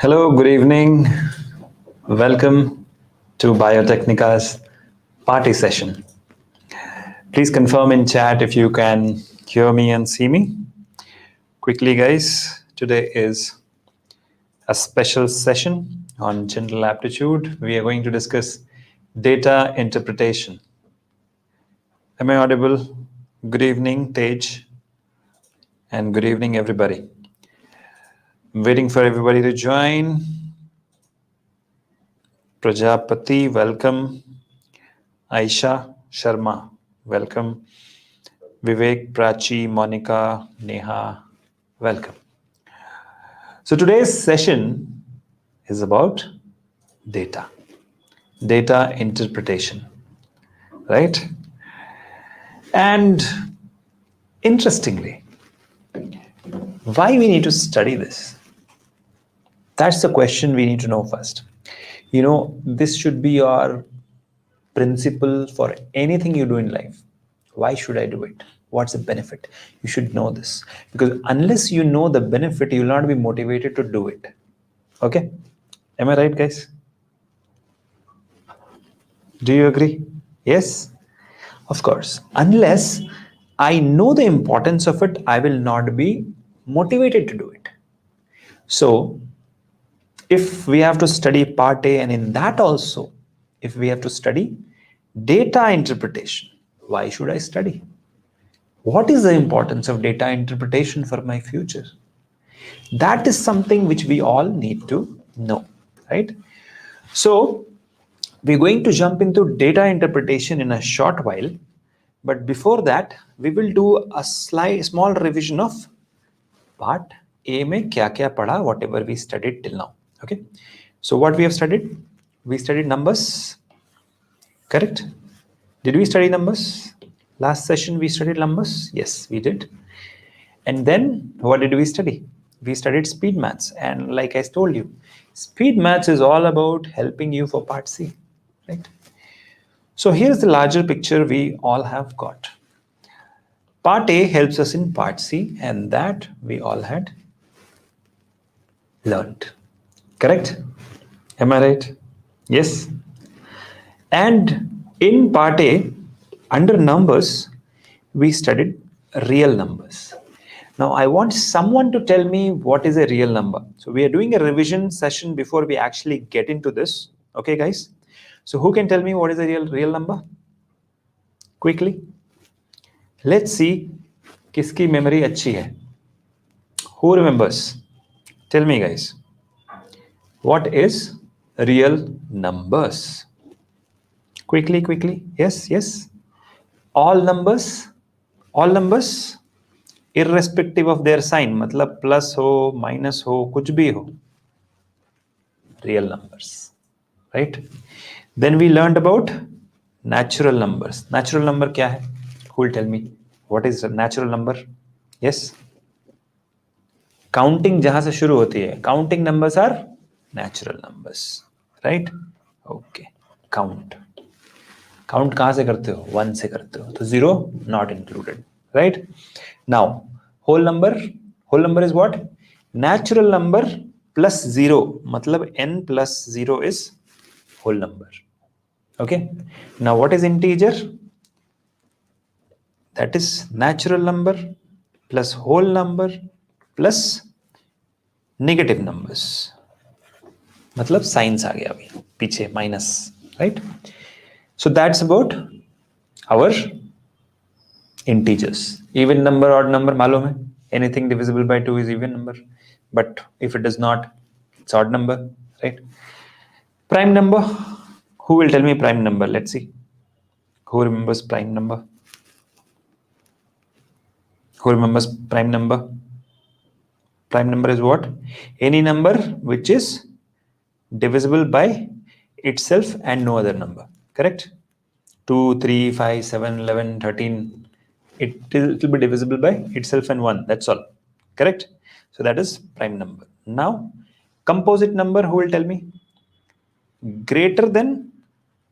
Hello, good evening. Welcome to Biotecnika's party session. Please confirm in chat if you can hear me and see me. Quickly, guys, today is a special session on general aptitude. We are going to discuss data interpretation. Am I audible? Good evening, Tej, and good evening, everybody. I'm waiting for everybody to join. Prajapati, welcome. Aisha Sharma, welcome. Vivek, Prachi, Monica, Neha, welcome. So today's session is about data interpretation, right? And interestingly, why we need to study this? That's the question we need to know first. You know, this should be your principle for anything you do in life. Why should I do it? What's the benefit? You should know this, because unless you know the benefit, you will not be motivated to do it. Okay? Am I right, guys? Do you agree? Yes? Of course. Unless I know the importance of it, I will not be motivated to do it. So, if we have to study part A, and in that also, if we have to study data interpretation, why should I study? What is the importance of data interpretation for my future? That is something which we all need to know, right? So we're going to jump into data interpretation in a short while, but before that, we will do a small revision of part A में क्या पढ़ा, whatever we studied till now. Okay, so what we have studied? We studied numbers, correct? Did we study numbers? Last session we studied numbers. Yes, we did. And then what did we study? We studied speed maths, and like I told you, speed maths is all about helping you for part C, right? So here's the larger picture we all have got. Part A helps us in part C, and that we all had learned. Correct? Am I right? Yes. And in part A, under numbers, we studied real numbers. Now, I want someone to tell me what is a real number. So we are doing a revision session before we actually get into this. Okay, guys? So who can tell me what is a real number? Quickly. Let's see kiski memory अच्छी है. Who remembers? Tell me, guys. What is real numbers? Quickly. Yes. All numbers, irrespective of their sign, मतलब plus हो, minus हो, कुछ भी हो, real numbers, right? Then we learned about natural numbers. Natural number क्या है? Who will tell me what is a natural number? Yes. Counting जहां से शुरू होती है, counting numbers are natural numbers, right? Okay. Count कहाँ से करते हो? 1 से करते हो, तो 0 not included, right? Now whole number is what? Natural number plus 0, मतलब n plus 0 is whole number. Okay, now what is integer? That is natural number plus whole number plus negative numbers, मतलब science आ गया अभी पीछे minus, right? So that's about our integers. Even number, odd number, मालूम है? Anything divisible by 2 is even number. But if it is not, it's odd number, right? Prime number. Who will tell me prime number? Let's see. Who remembers prime number? Who remembers prime number? Prime number is what? Any number which is divisible by itself and no other number. Correct? 2, 3, 5, 7, 11, 13. It will be divisible by itself and 1. That's all. Correct? So that is prime number. Now, composite number, who will tell me? Greater than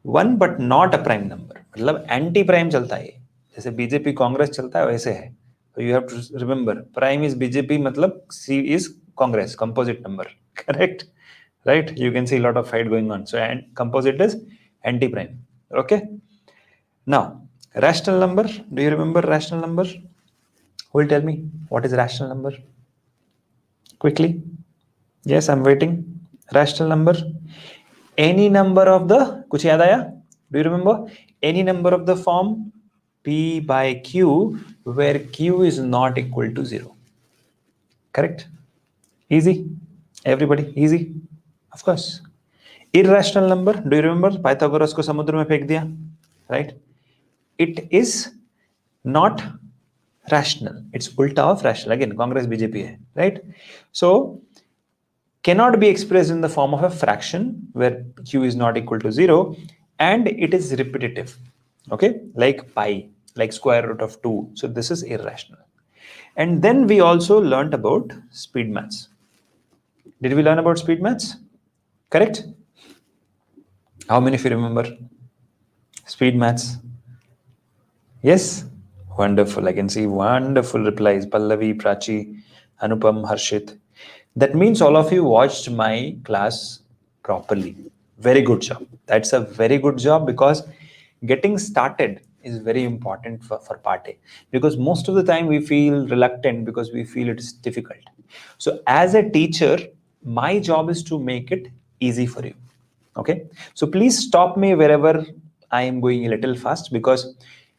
1 but not a prime number. मतलब anti prime चलता है, जैसे BJP Congress चलता है वैसे है. So you have to remember, prime is BJP, मतलब C is Congress, composite number. Correct? right? You can see a lot of fight going on. So and composite is anti-prime. Okay. Now, rational number. Do you remember rational number? Who will tell me what is rational number? Quickly. Yes, I'm waiting. Rational number. Any number of the, कुछ याद आया? Do you remember? Any number of the form P by Q where Q is not equal to 0. Correct? Easy. Everybody, easy. Of course. Irrational number. Do you remember? Pythagoras को समुद्र में फेंक दिया. Right? It is not rational. It's ulta of rational. Again, Congress BJP hai, right? So cannot be expressed in the form of a fraction where q is not equal to 0, and it is repetitive. Okay, like pi, like square root of 2. So this is irrational. And then we also learned about speed maths. Did we learn about speed maths? Correct? How many of you remember speed maths? Yes? Wonderful. I can see wonderful replies. Pallavi, Prachi, Anupam, Harshit. That means all of you watched my class properly. Very good job. That's a very good job, because getting started is very important for part A. Because most of the time we feel reluctant because we feel it is difficult. So as a teacher, my job is to make it easy for you. Okay. So please stop me wherever I am going a little fast, because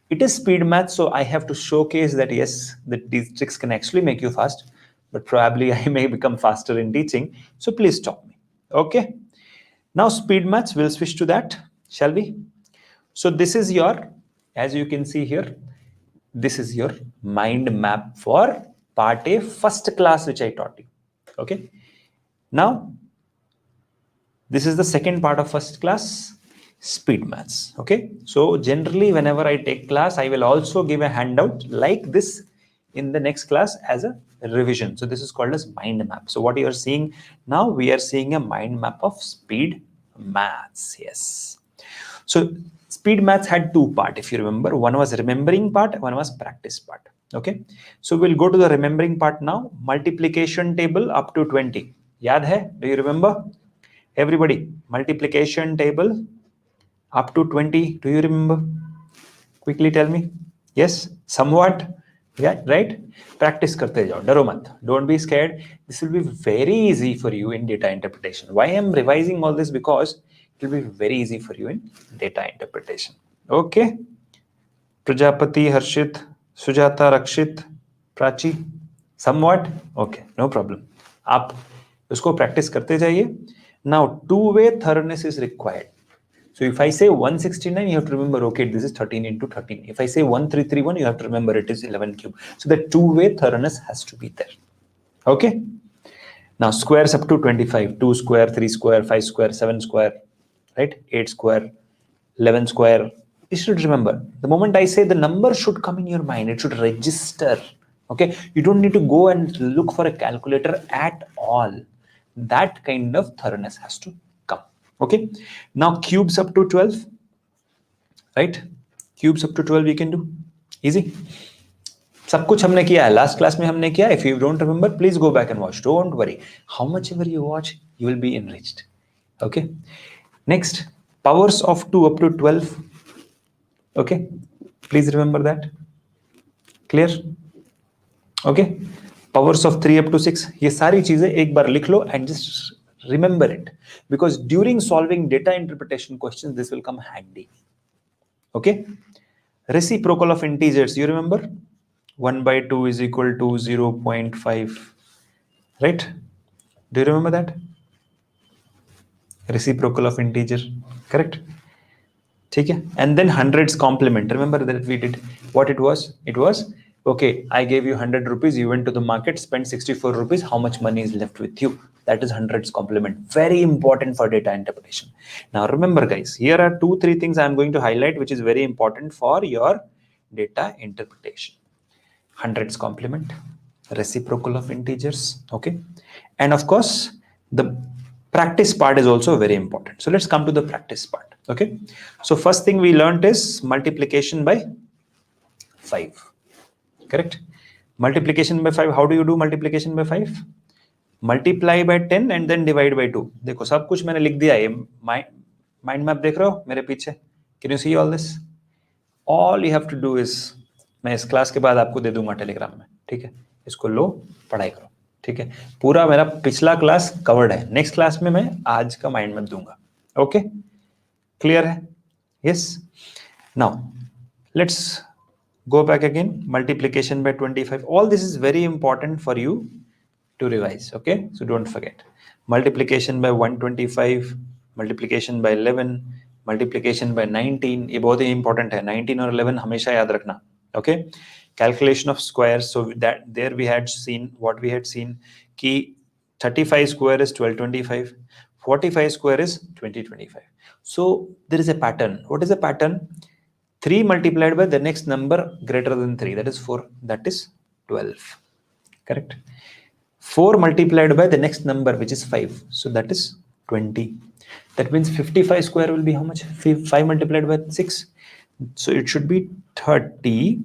it is speed math. So I have to showcase that yes, that these tricks can actually make you fast, but probably I may become faster in teaching. So please stop me. Okay. Now speed maths, we'll switch to that. Shall we? So this is your, as you can see here, this is your mind map for part A, first class, which I taught you. Okay. Now, this is the second part of first class, speed maths. Okay. So generally, whenever I take class, I will also give a handout like this in the next class as a revision. So this is called as mind map. So what you are seeing now, we are seeing a mind map of speed maths. Yes. So speed maths had two parts, if you remember. One was remembering part, one was practice part. Okay. So we'll go to the remembering part now. Multiplication table up to 20. Yaad hai? Do you remember? Everybody, multiplication table up to 20. Do you remember? Quickly tell me. Yes, somewhat. Yeah, right? Practice karte jao. Daro mat. Don't be scared. This will be very easy for you in data interpretation. Why I am revising all this? Because it will be very easy for you in data interpretation. Okay. Prajapati, Harshit, Sujata, Rakshit, Prachi. Somewhat. Okay, no problem. आप उसको practice करते जाइए. Now, two-way thoroughness is required. So if I say 169, you have to remember, okay, this is 13 into 13. If I say 1331, you have to remember it is 11 cube. So the two-way thoroughness has to be there. Okay. Now squares up to 25, 2 square, 3 square, 5 square, 7 square, right? 8 square, 11 square. You should remember, the moment I say, the number should come in your mind. It should register. Okay. You don't need to go and look for a calculator at all. That kind of thoroughness has to come. Okay. Now cubes up to 12, right? Cubes up to 12 we can do. Easy. सब कुछ हमने किया है, last class में हमने किया. If you don't remember, please go back and watch. Don't worry. How much ever you watch, you will be enriched. Okay. Next, powers of 2 up to 12. Okay. Please remember that. Clear? Okay. Powers of 3 up to 6. ये सारी चीजें एक बार लिख लो and just remember it, because during solving data interpretation questions, this will come handy. Okay. Reciprocal of integers. You remember? 1 by 2 is equal to 0.5. Right? Do you remember that? Reciprocal of integer. Correct? Okay. And then hundreds complement. Remember that we did what it was? It was, okay, I gave you 100 rupees. You went to the market, spent 64 rupees. How much money is left with you? That is hundreds complement. Very important for data interpretation. Now remember, guys, here are 2-3 things I'm going to highlight, which is very important for your data interpretation. Hundreds complement, reciprocal of integers. Okay. And of course, the practice part is also very important. So let's come to the practice part. Okay. So first thing we learned is multiplication by 5. Correct? Multiplication by 5. How do you do multiplication by 5? Multiply by 10 and then divide by 2. देखो सब कुछ मैंने लिख दिया. ये mind map देख रहे हो मेरे पीछे? Can you see all this? All you have to do is, मैं इस क्लास के बाद आपको दे दूंगा टेलीग्राम में, ठीक है? इसको लो, पढ़ाई करो, ठीक है? पूरा मेरा पिछला क्लास कवर्ड है. नेक्स्ट क्लास में मैं आज का माइंड मैप दूंगा. ओके, क्लियर है? Yes. Now let's go back again. Multiplication by 25. All this is very important for you to revise. Okay, so don't forget. Multiplication by 125, multiplication by 11, multiplication by 19. ये बहुत ही important है. 19 और 11 हमेशा याद रखना. Okay. Calculation of squares. So that there we had seen what we had seen कि 35 square is 1225, 45 square is 2025. So there is a pattern. What is the pattern? 3 multiplied by the next number greater than 3, that is 4, that is 12. Correct? 4 multiplied by the next number, which is 5, so that is 20. That means 55 square will be how much? 5 multiplied by 6, so it should be 30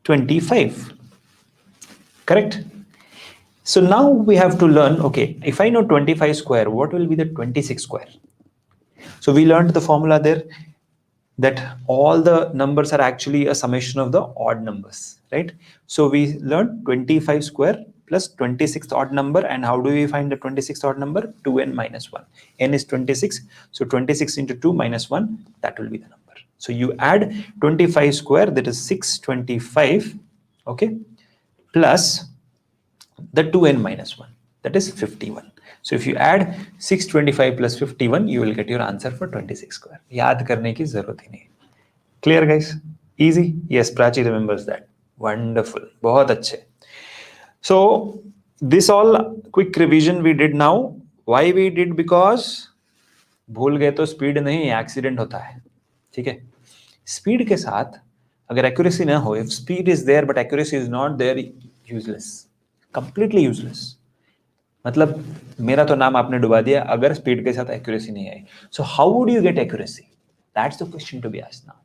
25. Correct? So now we have to learn, okay, if I know 25 square, what will be the 26 square? So we learned the formula there, that all the numbers are actually a summation of the odd numbers, right? So we learned 25 square plus 26th odd number. And how do we find the 26th odd number? 2n minus 1. N is 26, so 26 into 2 minus 1, that will be the number. So you add 25 square, that is 625, okay, plus the 2n minus 1, that is 51. So if you add 625 plus 51, you will get your answer for 26 square. याद करने की जरूरत ही नहीं. Clear guys? Easy? Yes, Prachi remembers that. Wonderful. बहुत अच्छे. So this all quick revision we did now. Why we did? Because भूल गए तो स्पीड नहीं, एक्सीडेंट होता है. ठीक है? स्पीड के साथ अगर एक्यूरेसी ना हो, if speed is there but accuracy is not there, useless. Completely useless. मतलब मेरा तो नाम आपने डुबा दिया अगर स्पीड के साथ एक्यूरेसी नहीं आई. So how would you get accuracy? That's the question to be asked now.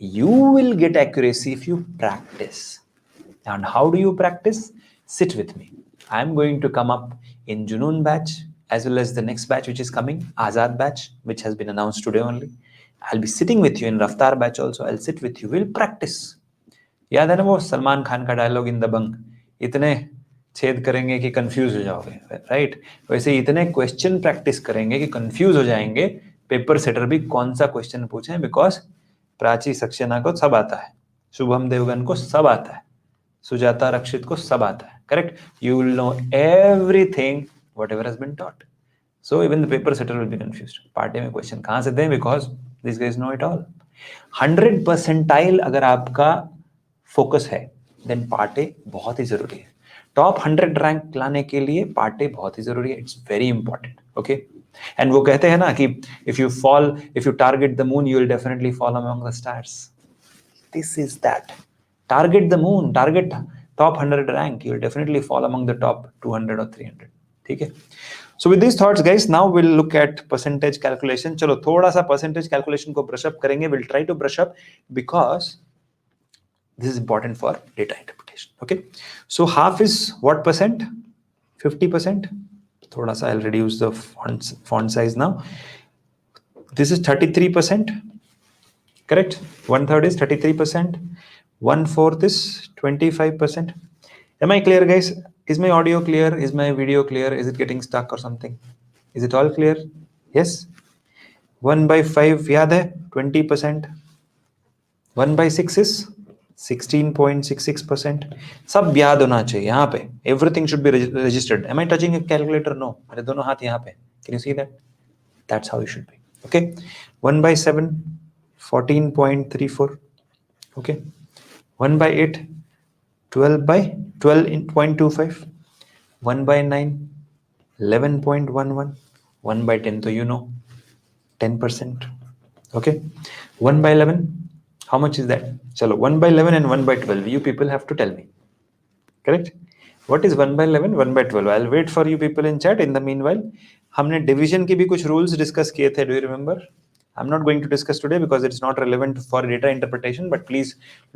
You will get accuracy if you practice. And how do you practice? Sit with me. I'm going to come up in Junoon batch as well as the next batch which is coming, Azad batch, which has been announced today only. I'll be sitting with you in Raftar batch also. I'll sit with you. We'll practice. याद है ना वो सलमान खान का dialogue in the bunk, इतने छेद करेंगे कि confuse हो जाओगे, राइट? वैसे इतने क्वेश्चन प्रैक्टिस करेंगे कि कंफ्यूज हो जाएंगे. पेपर सेटर भी कौन सा क्वेश्चन पूछे, बिकॉज प्राची सक्सेना को सब आता है, शुभम देवगन को सब आता है, सुजाता रक्षित को सब आता है. Correct? You will know everything whatever has been taught. So even the paper setter will be confused. Party में क्वेश्चन कहां से दें, because this guys know it all. 100 percentile अगर आपका फोकस है, देन पार्टे बहुत ही जरूरी है. टॉप 100 रैंक लाने के लिए पार्टे बहुत ही जरूरी है. It's very important. Okay? And वो कहते हैं ना कि if you target the moon you will definitely fall among the stars. This is that. Target the moon, target top 100 rank, you will definitely fall among the top 200 और 300. ठीक है? So with these thoughts guys, now we'll look at percentage calculation. चलो थोड़ा सा percentage calculation को brush up करेंगे. We'll try to brush up because this is important for data interpretation. Okay, so half is what percent? 50%. थोड़ा सा I'll reduce the font size now. This is 33%. Correct? 1/3 is 33%. 1/4 is 25%. Am I clear guys? Is my audio clear? Is my video clear? Is it getting stuck or something? Is it all clear? Yes? 1/5 याद है? 20%. 1/6 is 16.66%. सब याद होना चाहिए यहाँ पे. Everything should be registered. Am I touching a calculator? No. मेरे दोनों हाथ यहाँ पे. Can you see that? That's how it should be. Okay? 1/7, 14.34. Okay? 1/8, 12.25. 1/9, 11.11. 1/10 तो you know, 10%. Okay? 1/11, how much is that? Chalo, 1/11 and 1/12. You people have to tell me. Correct? What is 1/11, 1/12? I'll wait for you people in chat. In the meanwhile, हमने division के भी कुछ rules discuss किए थे. Do you remember? I'm not going to discuss today because it's not relevant for data interpretation. But please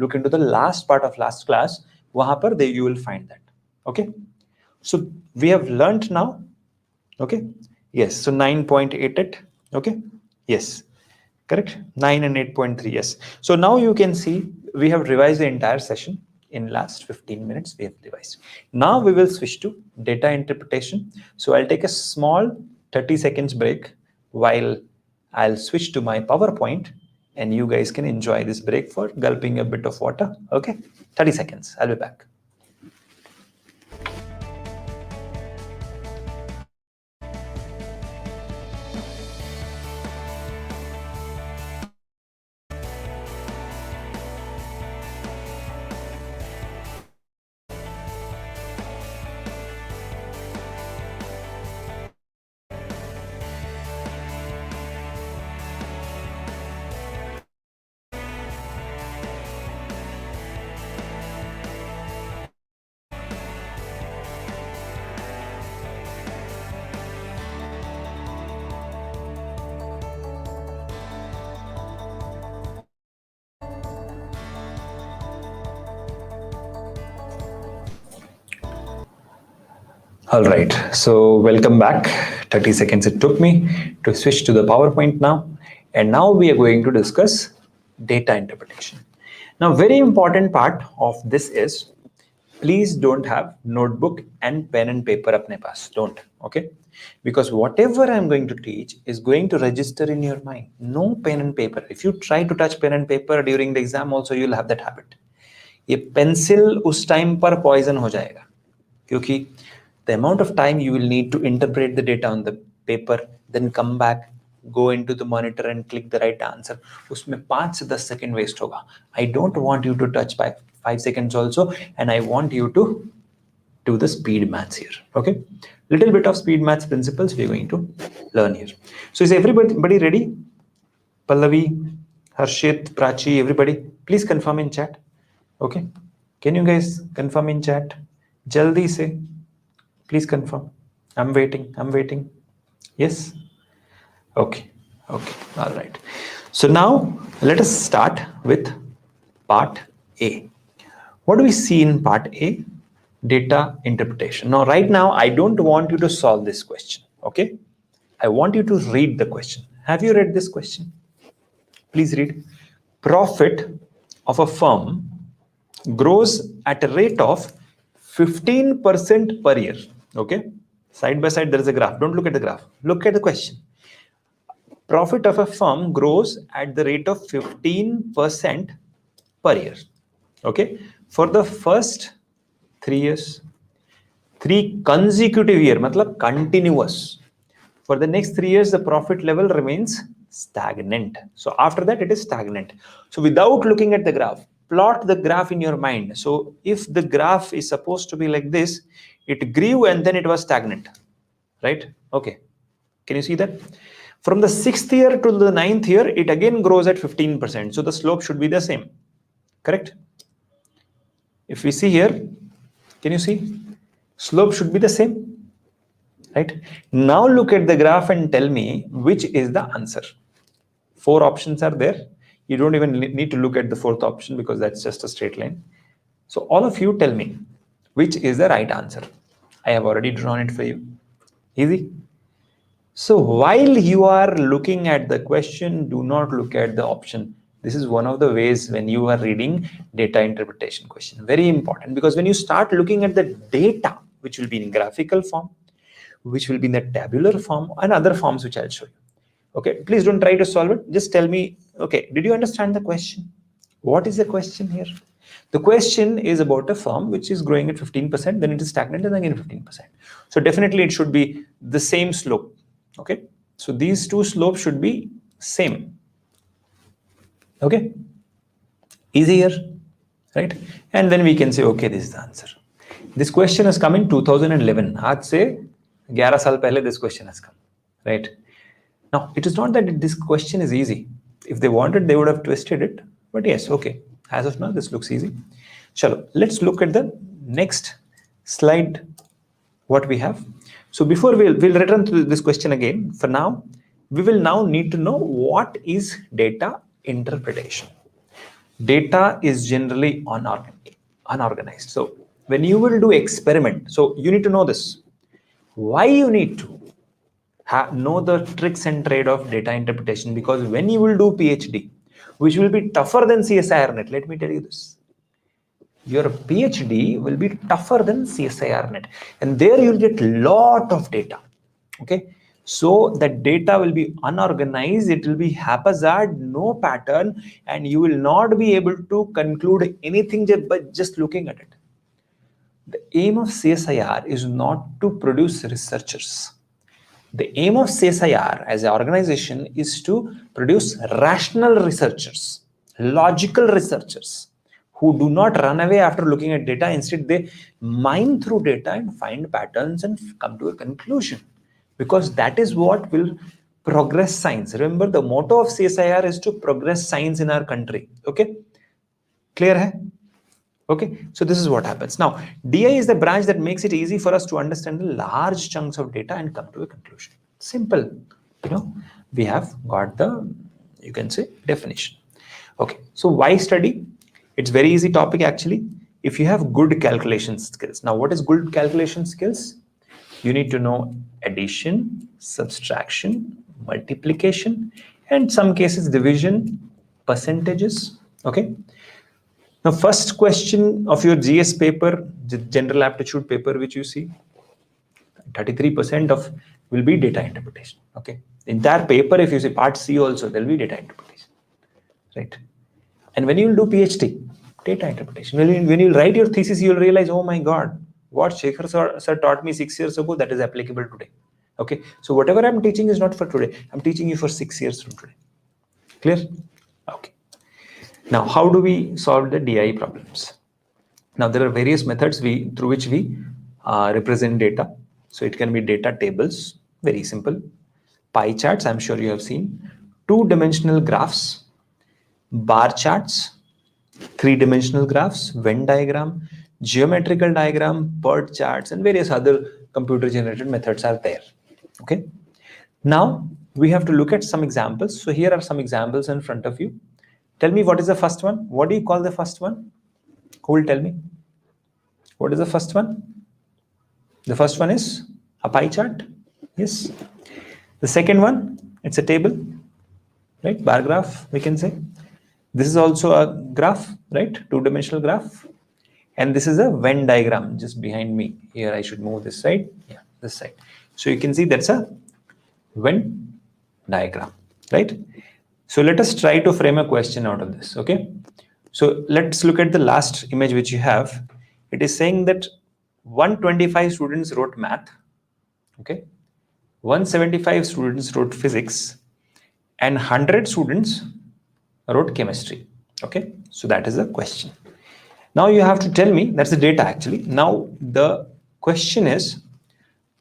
look into the last part of last class. वहां पर you will find that. Okay? So we have learned now. Okay. Yes. So 9.88. Okay. Yes. Correct. 9 and 8.3. Yes. So now you can see we have revised the entire session in last 15 minutes. We have revised. Now we will switch to data interpretation. So I'll take a small 30 seconds break while I'll switch to my PowerPoint, and you guys can enjoy this break for gulping a bit of water. Okay. 30 seconds. I'll be back. All right, so welcome back. 30 seconds it took me to switch to the PowerPoint now. And now we are going to discuss data interpretation. Now, very important part of this is, please don't have notebook and pen and paper apne paas. Don't, okay? Because whatever I'm going to teach is going to register in your mind. No pen and paper. If you try to touch pen and paper during the exam also, you'll have that habit. ये pencil उस time पर poison हो जाएगा, क्योंकि the amount of time you will need to interpret the data on the paper, then come back, go into the monitor and click the right answer, उसमें 5 से 10 second waste होगा. I don't want you to touch by 5 seconds also, and I want you to do the speed maths here. Okay, little bit of speed maths principles we are going to learn here. So is everybody ready? Pallavi, Harshit, Prachi, everybody, please confirm in chat. Okay, can you guys confirm in chat? Jaldi se, please confirm. I'm waiting. Yes. Okay. All right. So now let us start with part A. What do we see in part A? Data interpretation. Now, right now, I don't want you to solve this question. Okay, I want you to read the question. Have you read this question? Please read. Profit of a firm grows at a rate of 15% per year. Okay, side by side there is a graph. Don't look at the graph, look at the question. Profit of a firm grows at the rate of 15% per year. Okay, for the first 3 years, 3 consecutive year, matlab continuous. For the next 3 years, the profit level remains stagnant. So after that, it is stagnant. So without looking at the graph, plot the graph in your mind. So if the graph is supposed to be like this, it grew and then it was stagnant, right? Okay. Can you see that? From the 6th year to the 9th year, it again grows at 15%. So the slope should be the same, correct? If we see here, can you see? Slope should be the same, right? Now look at the graph and tell me which is the answer. 4 options are there. You don't even need to look at the 4th option because that's just a straight line. So all of you tell me which is the right answer. I have already drawn it for you. Easy. So while you are looking at the question, do not look at the option. This is one of the ways when you are reading data interpretation question. Very important, because when you start looking at the data, which will be in graphical form, which will be in the tabular form, and other forms which I'll show you. Okay, please don't try to solve it. Just tell me, okay, did you understand the question? What is the question here? The question is about a firm which is growing at 15%, then it is stagnant and again 15%. So definitely it should be the same slope. Okay, so these 2 slopes should be same. Okay, easy here, right? And then we can say, okay, this is the answer. This question has come in 2011. आज से 11 साल पहले this question has come, right? Now, it is not that this question is easy. If they wanted, they would have twisted it. But yes, okay. As of now, this looks easy. Chalo, let's look at the next slide, what we have. So before we'll return to this question again. For now, we will now need to know what is data interpretation. Data is generally unorganized. So when you will do experiment, so you need to know this. Why you need to know the tricks and trade of data interpretation? Because when you will do PhD, which will be tougher than CSIR net, let me tell you this. Your PhD will be tougher than CSIR net, and there you'll get lot of data. Okay, so the data will be unorganized, it will be haphazard, no pattern, and you will not be able to conclude anything by just looking at it. The aim of CSIR is not to produce researchers. The aim of CSIR as an organization is to produce rational researchers, logical researchers who do not run away after looking at data. Instead, they mine through data and find patterns and come to a conclusion, because that is what will progress science. Remember, the motto of CSIR is to progress science in our country. Okay, clear hai? Okay, so this is what happens. Now, DI is the branch that makes it easy for us to understand the large chunks of data and come to a conclusion. Simple, we have got the, you can say, definition. Okay, so why study? It's very easy topic actually. If you have good calculation skills. Now, what is good calculation skills? You need to know addition, subtraction, multiplication, and some cases division, percentages. Okay. Now, first question of your GS paper, the general aptitude paper, which you see, 33% of will be data interpretation. Okay. Entire paper, if you see part C also, there will be data interpretation. Right. And when you will do PhD, data interpretation. When you write your thesis, you will realize, oh my God, what Csir sir taught me 6 years ago, that is applicable today. Okay. So whatever I'm teaching is not for today. I'm teaching you for 6 years from today. Clear? Okay. Now, how do we solve the DI problems? Now, there are various methods through which we represent data. So it can be data tables, very simple. Pie charts, I'm sure you have seen. Two-dimensional graphs, bar charts, three-dimensional graphs, Venn diagram, geometrical diagram, PERT charts, and various other computer-generated methods are there. Okay. Now, we have to look at some examples. So here are some examples in front of you. Tell me, what is the first one? What do you call the first one? Who will tell me? What is the first one? The first one is a pie chart. Yes. The second one, it's a table, right? Bar graph, we can say. This is also a graph, right? Two-dimensional graph. And this is a Venn diagram just behind me. Here, I should move this side. Yeah, this side. So you can see that's a Venn diagram, right? So let us try to frame a question out of this, okay? So let's look at the last image which you have. It is saying that 125 students wrote math, okay? 175 students wrote physics, and 100 students wrote chemistry, okay? So that is the question. Now you have to tell me, that's the data actually. Now the question is,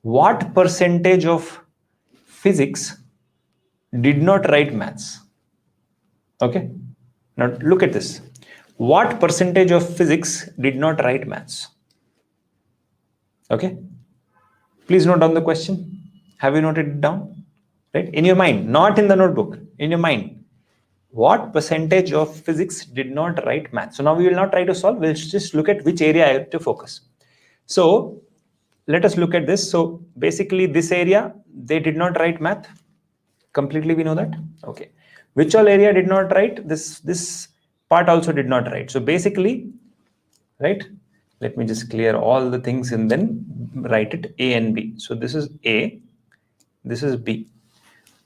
what percentage of physics did not write maths? Okay, now look at this. What percentage of physics did not write maths? Okay, please note down the question. Have you noted it down? Right, in your mind, not in the notebook, in your mind. What percentage of physics did not write maths? So now we will not try to solve, we'll just look at which area I have to focus. So let us look at this. So basically this area, they did not write math. Completely we know that. Okay. Which all area did not write? This part also did not write. So basically, right? Let me just clear all the things and then write it A and B. So this is A, this is B.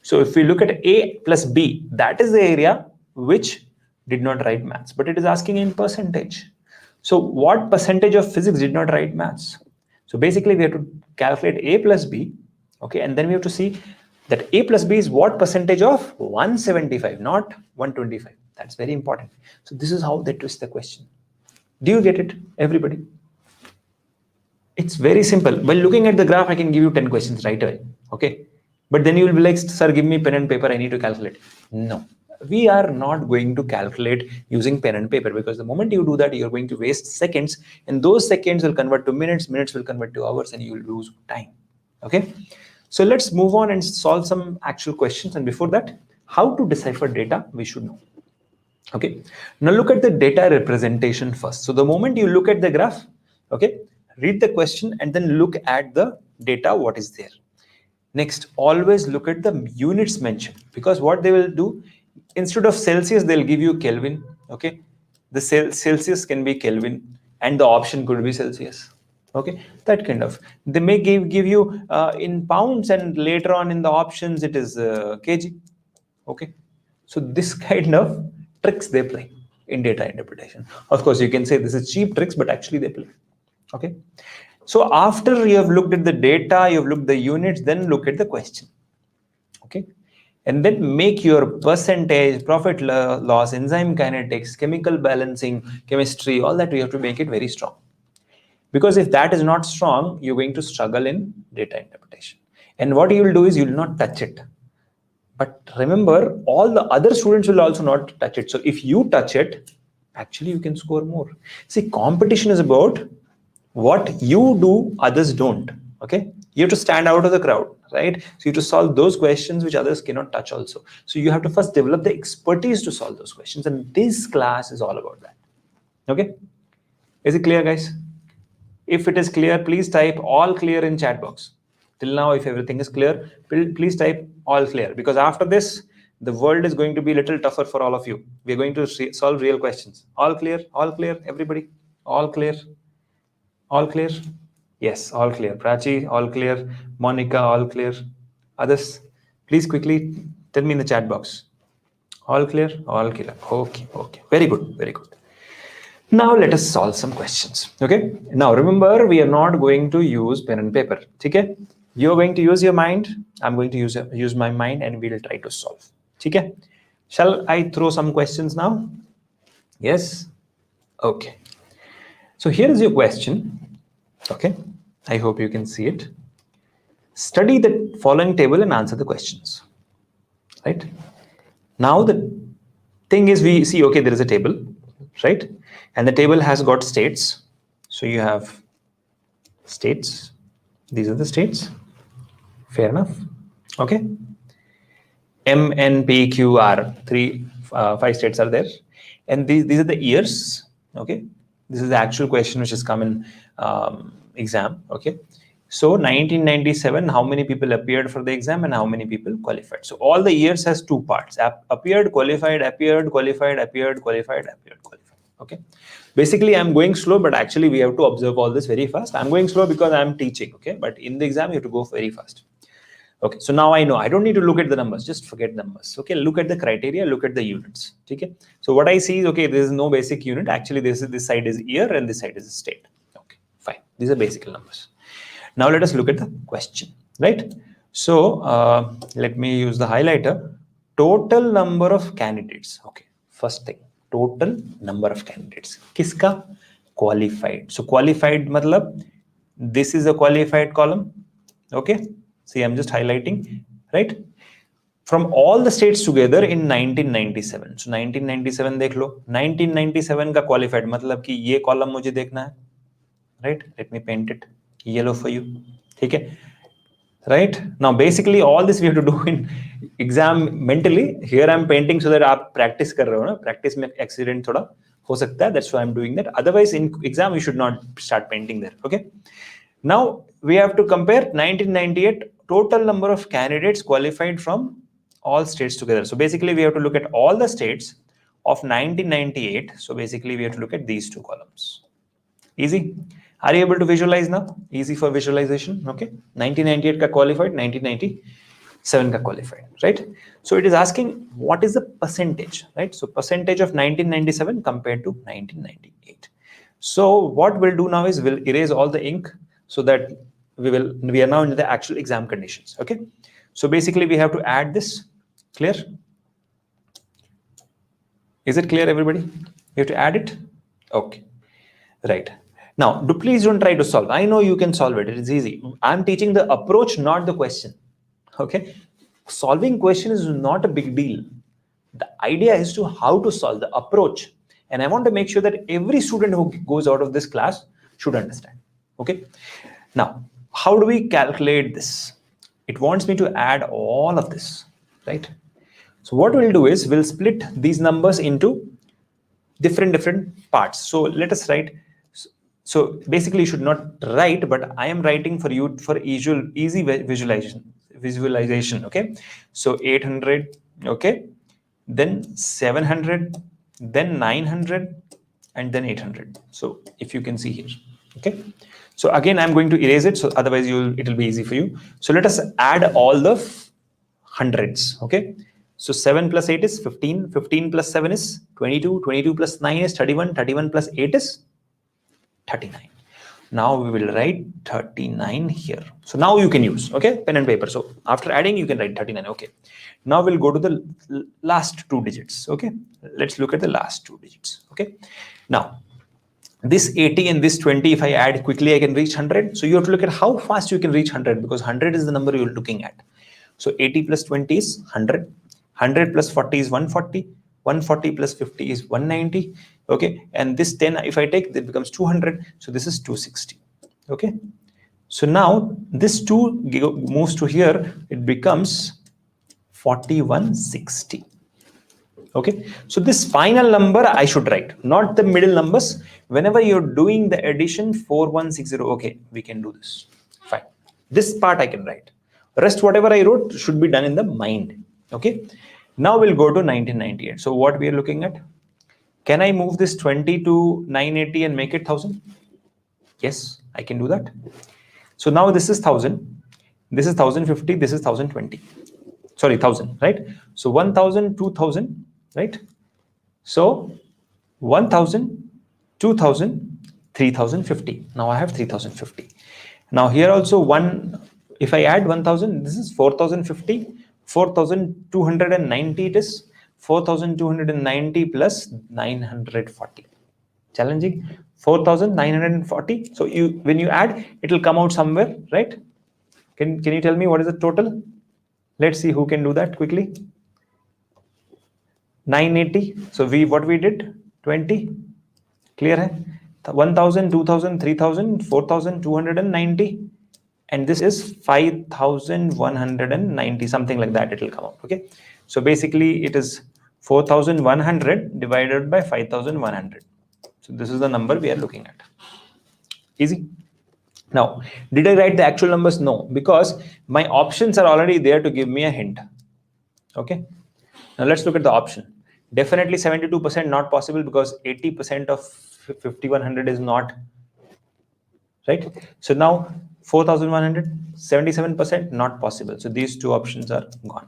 So if we look at A plus B, that is the area which did not write maths, but it is asking in percentage. So what percentage of physics did not write maths? So basically we have to calculate A plus B, okay, and then we have to see that A plus B is what percentage of 175, not 125. That's very important. So this is how they twist the question. Do you get it, everybody? It's very simple. By looking at the graph, I can give you 10 questions right away, okay? But then you will be like, sir, give me pen and paper, I need to calculate. No, we are not going to calculate using pen and paper, because the moment you do that, you're going to waste seconds, and those seconds will convert to minutes, minutes will convert to hours, and you will lose time, okay? So let's move on and solve some actual questions. And before that, how to decipher data, we should know. Okay, now look at the data representation first. So the moment you look at the graph, Okay, read the question and then look at the data, what is there. Next, always look at the units mentioned, because what they will do, instead of Celsius, they'll give you Kelvin. Okay, the Celsius can be Kelvin and the option could be Celsius. Okay, that kind of, they may give you in pounds, and later on in the options it is kg. Okay, so this kind of tricks they play in data interpretation. Of course, you can say this is cheap tricks, but actually they play. Okay, so after you have looked at the data, you have looked the units, then look at the question. Okay, and then make your percentage, profit loss, enzyme kinetics, chemical balancing, chemistry, all that you have to make it very strong. Because if that is not strong, you're going to struggle in data interpretation. And what you will do is you will not touch it. But remember, all the other students will also not touch it. So if you touch it, actually you can score more. See, competition is about what you do, others don't. Okay, you have to stand out of the crowd, right? So you have to solve those questions which others cannot touch also. So you have to first develop the expertise to solve those questions, and this class is all about that. Okay, is it clear, guys? If it is clear, please type all clear in chat box. Till now, if everything is clear, please type all clear, because after this, the world is going to be a little tougher for all of you. We're going to solve real questions. All clear, everybody? All clear? All clear? Yes, all clear. Prachi, all clear. Monica, all clear. Others, please quickly tell me in the chat box. All clear? All clear. Okay, okay. Very good, very good. Now let us solve some questions. Okay. Now remember, we are not going to use pen and paper. Okay. You're going to use your mind. I'm going to use my mind, and we'll try to solve. Okay. Shall I throw some questions now? Yes. Okay. So here is your question. Okay. I hope you can see it. Study the following table and answer the questions. Right. Now the thing is, we see, okay, there is a table, right? And the table has got states. So you have states. These are the states. Fair enough. Okay. M, N, P, Q, R. Five states are there. And these are the years. Okay. This is the actual question which has come in exam. Okay. So 1997, how many people appeared for the exam and how many people qualified? So all the years has two parts: appeared, qualified, appeared, qualified, appeared, qualified, appeared, qualified. Okay. Basically, I'm going slow, but actually we have to observe all this very fast. I'm going slow because I'm teaching. Okay. But in the exam, you have to go very fast. Okay. So now I know I don't need to look at the numbers. Just forget numbers. Okay. Look at the criteria. Look at the units. Okay. So what I see is, okay, there is no basic unit. Actually, this side is year and this side is state. Okay. Fine. These are basic numbers. Now let us look at the question, right? So let me use the highlighter. Total number of candidates. Okay, first thing, total number of candidates. Kiska? Qualified. So qualified matlab, this is a qualified column. Okay, see, I'm just highlighting, right? From all the states together in 1997. So 1997 देख लो. 1997 का qualified मतलब कि ये column मुझे देखना है, right? Let me paint it yellow for you. Okay, right? Now basically all this we have to do in exam mentally. Here I'm painting so that आप practice कर रहे हो ना. Practice में accident थोड़ा हो सकता है. That's why I'm doing that. Otherwise in exam you should not start painting there. Okay. Now we have to compare 1998 total number of candidates qualified from all states together. So basically we have to look at all the states of 1998. So basically we have to look at these two columns. Easy. Are you able to visualize now? Easy for visualization. Okay. 1998 ka qualified, 1997 ka qualified, right? So it is asking what is the percentage, right? So percentage of 1997 compared to 1998. So what we'll do now is we'll erase all the ink so that we are now in the actual exam conditions. Okay. So basically we have to add this. Clear? Is it clear, everybody? You have to add it. Okay. Right. Now, please don't try to solve. I know you can solve it. It is easy. I'm teaching the approach, not the question. Okay. Solving question is not a big deal. The idea is to how to solve the approach. And I want to make sure that every student who goes out of this class should understand. Okay. Now, how do we calculate this? It wants me to add all of this, right? So what we'll do is we'll split these numbers into different parts. So let us write So basically you should not write, but I am writing for you for easy visualization. Okay, so 800, okay, then 700, then 900, and then 800. So if you can see here, okay. So again, I'm going to erase it, so otherwise it will be easy for you. So let us add all the hundreds. Okay, so 7 plus 8 is 15, 15 plus 7 is 22, 22 plus 9 is 31, 31 plus 8 is 39. Now we will write 39 here. So now you can use, okay, pen and paper. So after adding, you can write 39. Okay. Now we'll go to the last two digits. Okay. Let's look at the last two digits. Okay. Now this 80 and this 20, if I add quickly, I can reach 100. So you have to look at how fast you can reach 100, because 100 is the number you're looking at. So 80 plus 20 is 100. 100 plus 40 is 140. 140 plus 50 is 190. Okay. And this 10, if I take, that becomes 200. So this is 260. Okay. So now this 2 moves to here. It becomes 4160. Okay. So this final number I should write, not the middle numbers. Whenever you're doing the addition 4160, okay, we can do this. Fine. This part I can write. Rest whatever I wrote should be done in the mind. Okay. Now we'll go to 1998. So what we are looking at? Can I move this 20 to 980 and make it 1000? Yes, I can do that. So now this is 1000. This is 1050. This is 1020. Sorry, 1000, right? So 1000, 2000, right? So 1000, 2000, 3050. Now I have 3050. Now here also if I add 1000, this is 4050, 4290 it is, 4290 plus 940. Challenging. 4940. So when you add, it will come out somewhere, right? Can you tell me what is the total? Let's see who can do that quickly. 980. So what we did? 20. Clear hai? 1000, 2000, 3000, 4290. And this is 5190, something like that it will come out. Okay. So basically it is 4100 divided by 5100. So this is the number we are looking at. Easy. Now, did I write the actual numbers? No, because my options are already there to give me a hint. Okay. Now let's look at the option. Definitely 72% not possible, because 80% of 5100 is not, right? So now 4100, 77% not possible. So these two options are gone.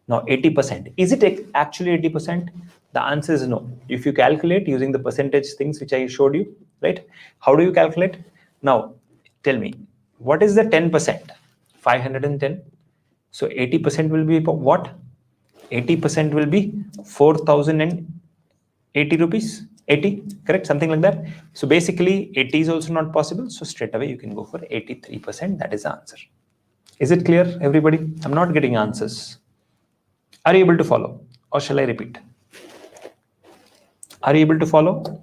Now 80%. Is it actually 80%? The answer is no. If you calculate using the percentage things which I showed you, right? How do you calculate? Now tell me, what is the 10%? 510. So 80% will be what? 80% will be 4080 rupees. 80, correct? Something like that. So basically 80 is also not possible. So straight away you can go for 83%. That is the answer. Is it clear, everybody? I'm not getting answers. Are you able to follow, or shall I repeat? Are you able to follow?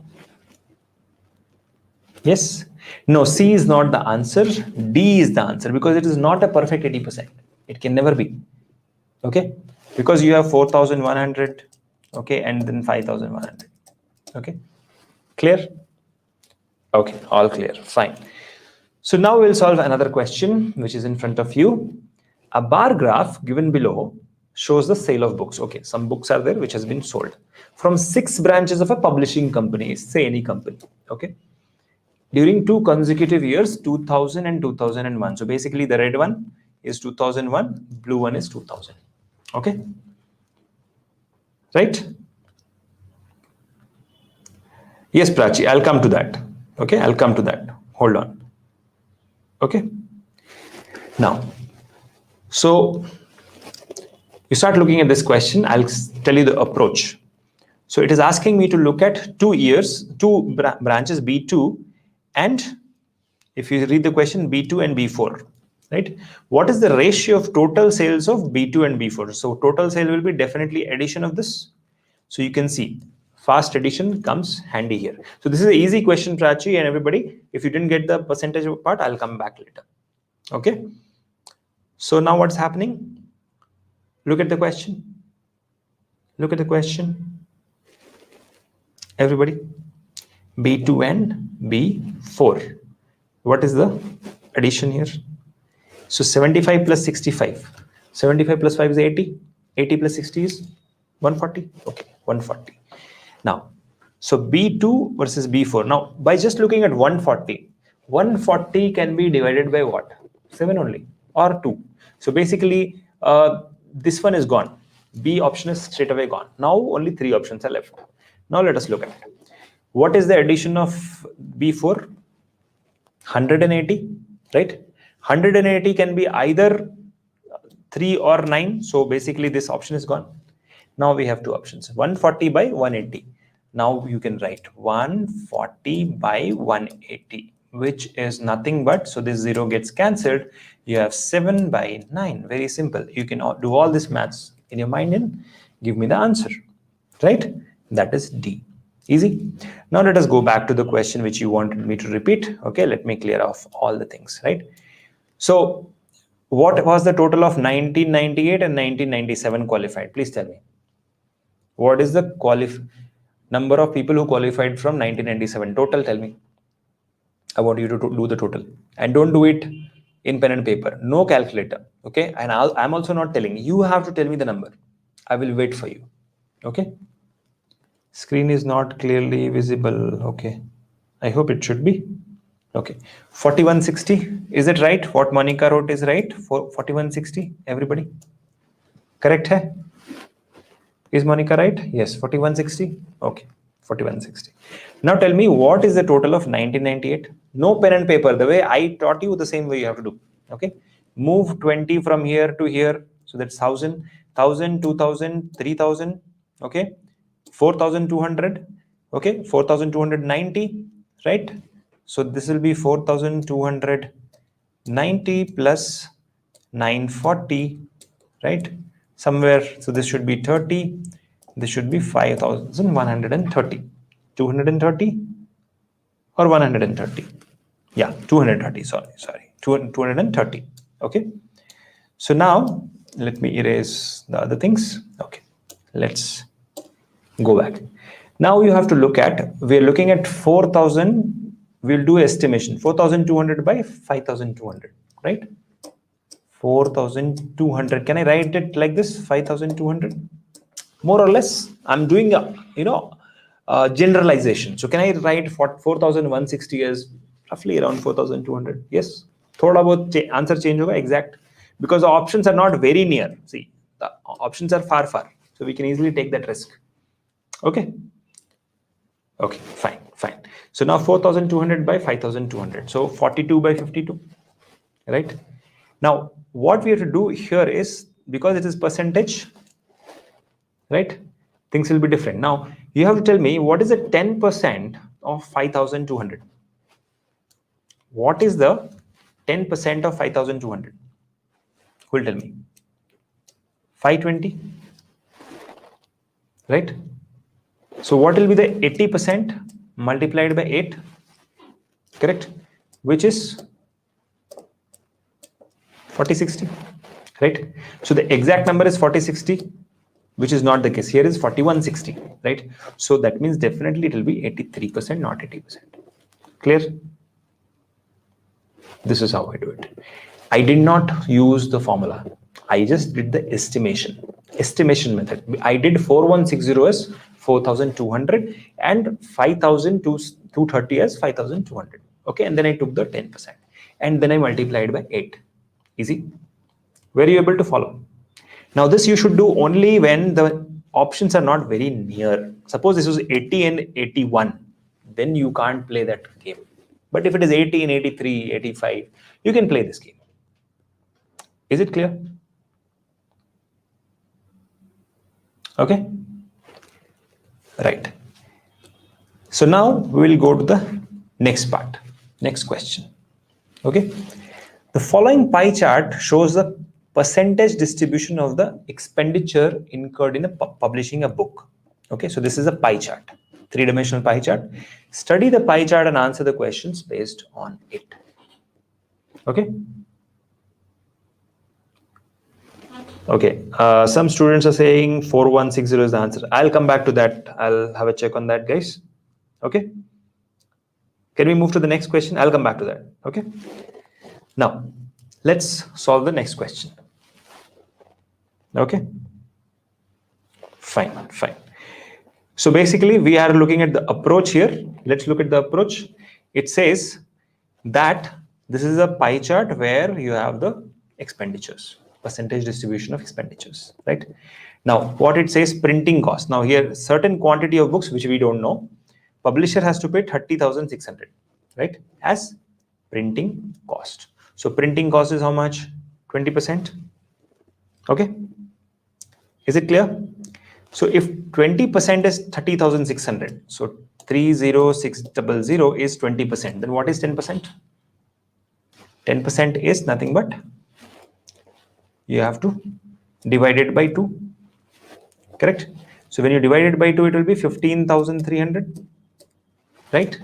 Yes? No, C is not the answer. D is the answer, because it is not a perfect 80%. It can never be. Okay? Because you have 4100, okay, and then 5100. Okay? Clear? Okay, all clear. Fine. So now we'll solve another question which is in front of you. A bar graph given below shows the sale of books. Okay, some books are there which has been sold from 6 branches of a publishing company, say any company. Okay, during 2 consecutive years, 2000 and 2001. So basically the red one is 2001, blue one is 2000. Okay, right? Yes, Prachi, I'll come to that. Okay, I'll come to that. Hold on. Okay, now, so you start looking at this question. I'll tell you the approach. So it is asking me to look at 2 years, 2 branches, B2, and if you read the question, B2 and B4, right? What is the ratio of total sales of B2 and B4? So total sale will be definitely addition of this. So you can see fast addition comes handy here. So this is an easy question, Prachi and everybody. If you didn't get the percentage part, I'll come back later. Okay. So now what's happening? Look at the question. Look at the question. Everybody. B2 and B4. What is the addition here? So 75 plus 65. 75 plus 5 is 80. 80 plus 60 is 140. Okay, 140. Now, so B2 versus B4. Now, by just looking at 140, 140 can be divided by what? 7 only or 2. So basically, this one is gone. B option is straight away gone. Now only 3 options are left. Now let us look at it. What is the addition of B4? 180, right? 180 can be either 3 or 9. So basically this option is gone. Now we have two options, 140 by 180. Now you can write 140 by 180, which is nothing but, so this 0 gets cancelled. You have 7 by 9. Very simple. You can do all this maths in your mind and give me the answer, right? That is D. Easy. Now let us go back to the question which you wanted me to repeat. Okay, let me clear off all the things, right? So what was the total of 1998 and 1997 qualified? Please tell me. What is the number of people who qualified from 1997? Total, tell me. I want you to do the total. And don't do it in pen and paper. No calculator. Okay. And I'm also not telling. You have to tell me the number. I will wait for you. Okay. Screen is not clearly visible. Okay. I hope it should be. Okay. 4160. Is it right? What Monica wrote is right? For 4160. Everybody? Correct? Hai? Is Monica right? Yes. 4160. Okay. 4160. Now tell me, what is the total of 1998? No pen and paper. The way I taught you, the same way you have to do. Okay. Move 20 from here to here. So that's 1000, 1000, 2000, 3000. Okay. 4200. Okay. 4290. Right. So this will be 4290 plus 940. Right. Somewhere. So this should be 30. This should be 5130. 230 or 130? Yeah, 230. Sorry. 230. Okay. So now let me erase the other things. Okay. Let's go back. Now you have to look at, we're looking at 4000. We'll do estimation. 4200 by 5200, right? 4200. Can I write it like this? 5200. More or less, I'm doing a generalization. So can I write 4160 as roughly around 4200? Yes. Thoda bahut answer change hoga exact, because the options are not very near. See, the options are far. So we can easily take that risk. Okay. Okay, fine. So now 4200 by 5200. So 42 by 52, right? Now what we have to do here is, because it is percentage, right? Things will be different. Now you have to tell me, what is the 10% of 5200? What is the 10% of 5200? Who will tell me? 520, right? So what will be the 80% multiplied by 8? Correct? Which is 4060, right? So the exact number is 4060, which is not the case. Here is 4160, right? So that means definitely it will be 83%, not 80%. Clear? This is how I do it. I did not use the formula. I just did the estimation method. I did 4160 as 4200 and 5230 as 5200. Okay, and then I took the 10% and then I multiplied by 8. Easy. Were you able to follow? Now this you should do only when the options are not very near. Suppose this was 80 and 81, then you can't play that game. But if it is 80 and 83, 85, you can play this game. Is it clear? Okay. Right. So now we will go to the next part, next question. Okay. The following pie chart shows the percentage distribution of the expenditure incurred in publishing a book. Okay, so this is a pie chart, 3-dimensional pie chart. Study the pie chart and answer the questions based on it. Okay. Okay, some students are saying 4160 is the answer. I'll come back to that. I'll have a check on that, guys. Okay. Can we move to the next question? I'll come back to that. Okay. Now, let's solve the next question. Okay. Fine. So basically, we are looking at the approach here. Let's look at the approach. It says that this is a pie chart where you have the expenditures, percentage distribution of expenditures, right? Now, what it says, printing cost. Now here, certain quantity of books which we don't know, publisher has to pay 30,600, right, as printing cost. So printing cost is how much? 20%. Okay. Is it clear? So if 20% is 30,600, so 30600 is 20%. Then what is 10%? 10% is nothing but you have to divide it by 2. Correct? So when you divide it by 2, it will be 15,300. Right?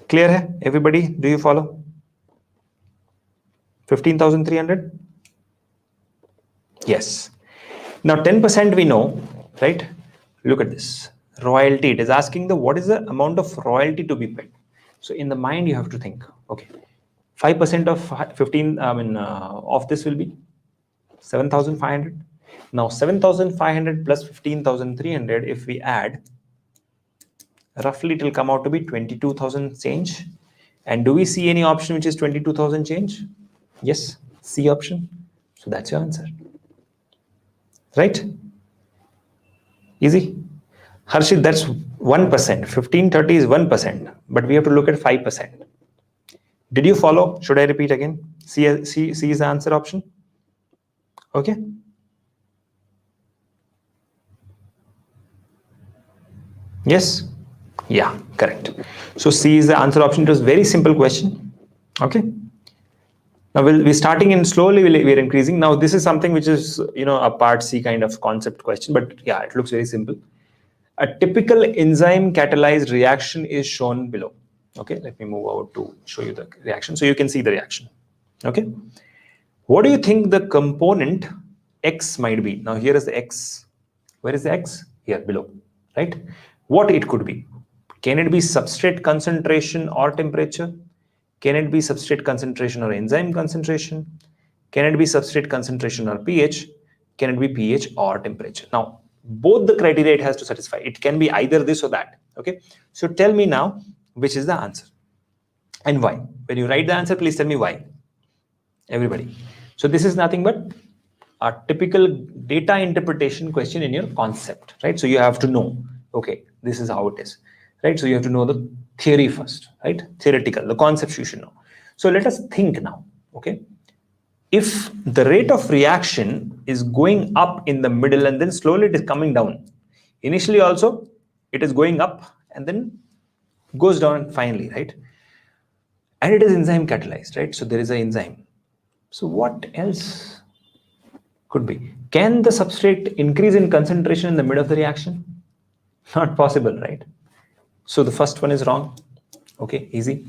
Clear hai? Everybody, do you follow? 15,300? Yes. Now 10% we know, right? Look at this. Royalty. It is asking what is the amount of royalty to be paid. So in the mind you have to think, okay, 5% of 15, of this will be 7,500. Now 7,500 plus 15,300, if we add, roughly it will come out to be 22,000 change. And do we see any option which is 22,000 change? Yes, C option. So that's your answer. Right? Easy. Harshit, that's 1%. 1530 is 1%, but we have to look at 5%. Did you follow? Should I repeat again? C is the answer option. Okay. Yes. Yeah, correct. So C is the answer option. It was a very simple question. Okay. Now we're starting in slowly, we're increasing. Now this is something which is, a part C kind of concept question, but yeah, it looks very simple. A typical enzyme catalyzed reaction is shown below. Okay, let me move over to show you the reaction so you can see the reaction. Okay. What do you think the component X might be? Now here is the X. Where is the X? Here below, right? What it could be? Can it be substrate concentration or temperature? Can it be substrate concentration or enzyme concentration? Can it be substrate concentration or pH? Can it be pH or temperature? Now, both the criteria it has to satisfy. It can be either this or that. Okay. So tell me now, which is the answer and why? When you write the answer, please tell me why. Everybody. So this is nothing but a typical data interpretation question in your concept, right? So you have to know, okay, this is how it is, right? So you have to know the theory first, right? Theoretical, the concepts you should know. So let us think now, okay? If the rate of reaction is going up in the middle and then slowly it is coming down. Initially also, it is going up and then goes down finally, right? And it is enzyme catalyzed, right? So there is an enzyme. So what else could be? Can the substrate increase in concentration in the middle of the reaction? Not possible, right? So the first one is wrong. Okay, easy.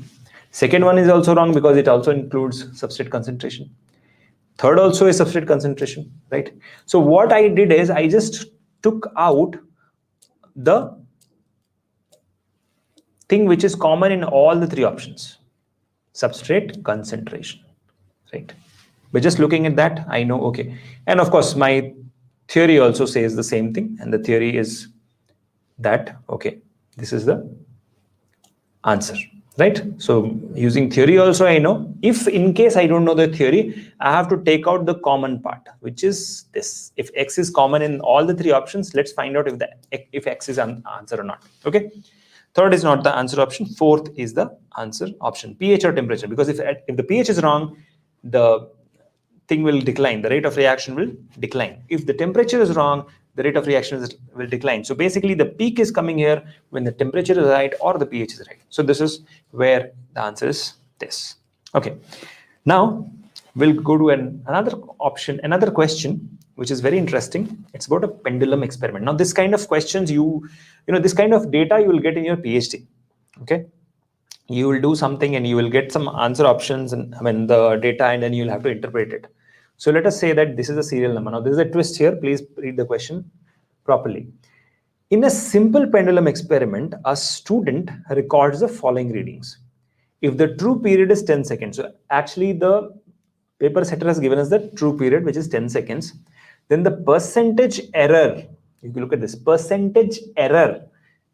Second one is also wrong because it also includes substrate concentration. Third also is substrate concentration, right? So what I did is I just took out the thing which is common in all the three options. Substrate concentration, right? By just looking at that, I know, okay. And of course, my theory also says the same thing. And the theory is that, okay, this is the answer, right? So using theory also, I know if in case I don't know the theory, I have to take out the common part, which is this. If X is common in all the three options, let's find out if X is an answer or not. Okay. Third is not the answer option. Fourth is the answer option, pH or temperature. Because if the pH is wrong, the thing will decline. The rate of reaction will decline. If the temperature is wrong, the rate of reaction will decline. So basically the peak is coming here when the temperature is right or the pH is right. So this is where the answer is this. Okay. Now we'll go to another option, another question, which is very interesting. It's about a pendulum experiment. Now this kind of questions, this kind of data you will get in your PhD. Okay. You will do something and you will get some answer options and the data, and then you'll have to interpret it. So let us say that this is a serial number. Now, there is a twist here. Please read the question properly. In a simple pendulum experiment, a student records the following readings. If the true period is 10 seconds, so actually the paper setter has given us the true period, which is 10 seconds, then the percentage error, if you look at this, percentage error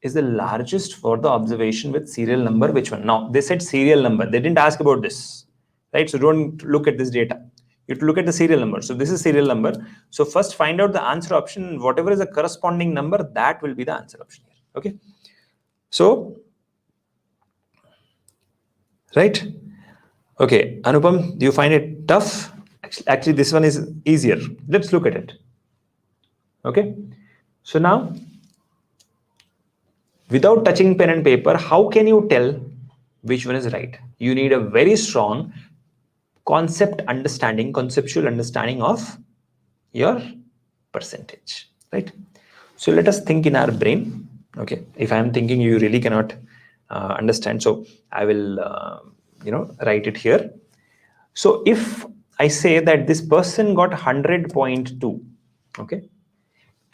is the largest for the observation with serial number. Which one? Now, they said serial number. They didn't ask about this, right? So don't look at this data. You have to look at the serial number. So this is serial number. So first find out the answer option. Whatever is the corresponding number, that will be the answer option here. Okay. So, right. Okay, Anupam, do you find it tough? Actually, this one is easier. Let's look at it. Okay. So now, without touching pen and paper, how can you tell which one is right? You need a very strong conceptual understanding of your percentage, right? So let us think in our brain. Okay, if I am thinking, you really cannot understand. So I will, write it here. So if I say that this person got 100.2, okay,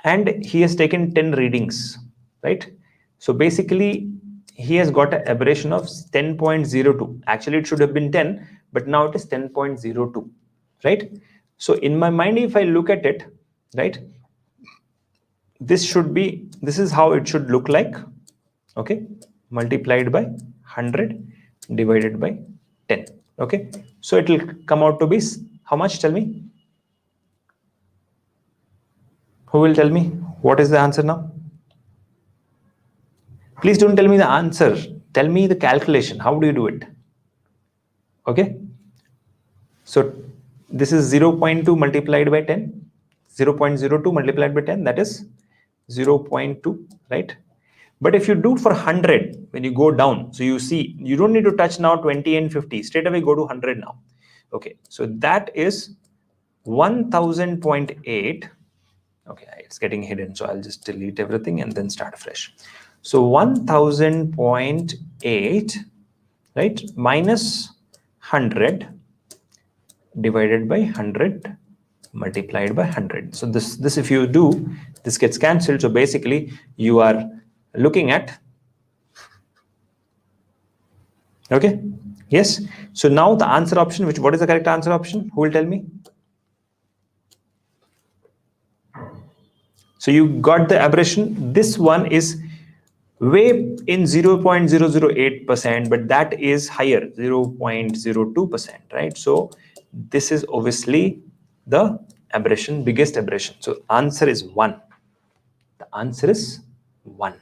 and he has taken 10 readings, right? So basically, he has got an aberration of 10.02. Actually, it should have been 10, but now it is 10.02, right? So in my mind, if I look at it, right, this is how it should look like, okay, multiplied by 100 divided by 10, okay? So it will come out to be how much? Tell me. Who will tell me what is the answer now? Please don't tell me the answer. Tell me the calculation. How do you do it? Okay. So this is 0.2 multiplied by 10. 0.02 multiplied by 10, that is 0.2, right? But if you do for 100, when you go down, so you see, you don't need to touch now 20 and 50. Straight away go to 100 now. Okay. So that is 1000.8. Okay, it's getting hidden, so I'll just delete everything and then start fresh. So 1000.8, right, minus 100 divided by 100 multiplied by 100. So this if you do, this gets cancelled. So basically you are looking at, okay, yes. So now the answer option, what is the correct answer option? Who will tell me? So you got the aberration. This one is way in 0.008%, but that is higher, 0.02%, right? So this is obviously the aberration, biggest aberration. So answer is 1. The answer is 1.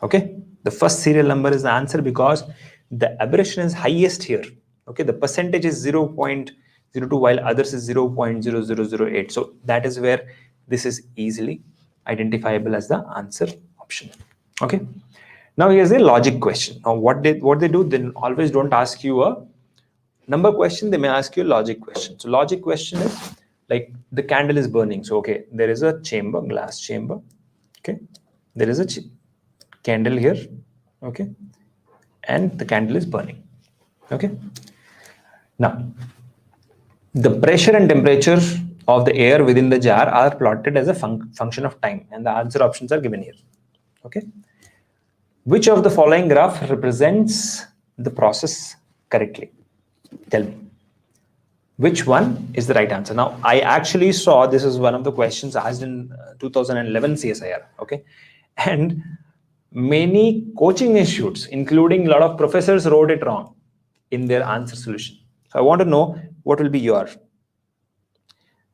Okay. The first serial number is the answer because the aberration is highest here. Okay. The percentage is 0.02 while others is 0.0008. So that is where this is easily identifiable as the answer option. Okay. Now here's a logic question. Now what they do, they always don't ask you a number question, they may ask you a logic question. So logic question is like the candle is burning. So okay, there is a chamber, glass chamber. Okay, there is a candle here. Okay, and the candle is burning. Okay, now the pressure and temperature of the air within the jar are plotted as a function of time, and the answer options are given here. Okay, which of the following graph represents the process correctly? Tell me. Which one is the right answer? Now, I actually saw this is one of the questions asked in 2011 CSIR. Okay, and many coaching institutes, including a lot of professors, wrote it wrong in their answer solution. So I want to know what will be your.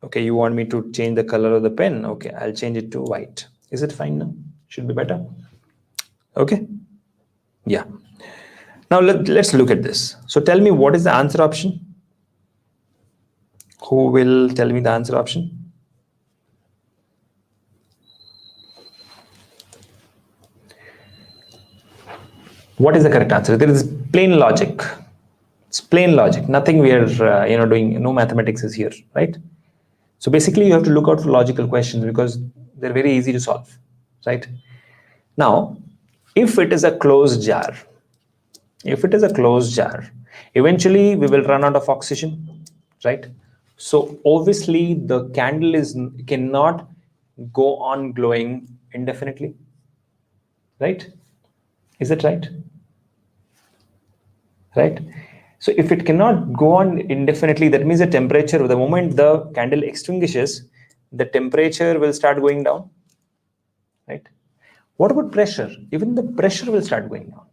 Okay, you want me to change the color of the pen? Okay, I'll change it to white. Is it fine now? Should be better. Okay. Yeah. Now let's look at this. So tell me, what is the answer option? Who will tell me the answer option? What is the correct answer? There is plain logic. It's plain logic. Nothing we are doing. No mathematics is here, right? So basically, you have to look out for logical questions because they're very easy to solve, right? Now, if it is a closed jar, eventually we will run out of oxygen, right? So obviously the candle cannot go on glowing indefinitely, right? Is that right? Right? So if it cannot go on indefinitely, that means the temperature, the moment the candle extinguishes, the temperature will start going down, right? What about pressure? Even the pressure will start going down.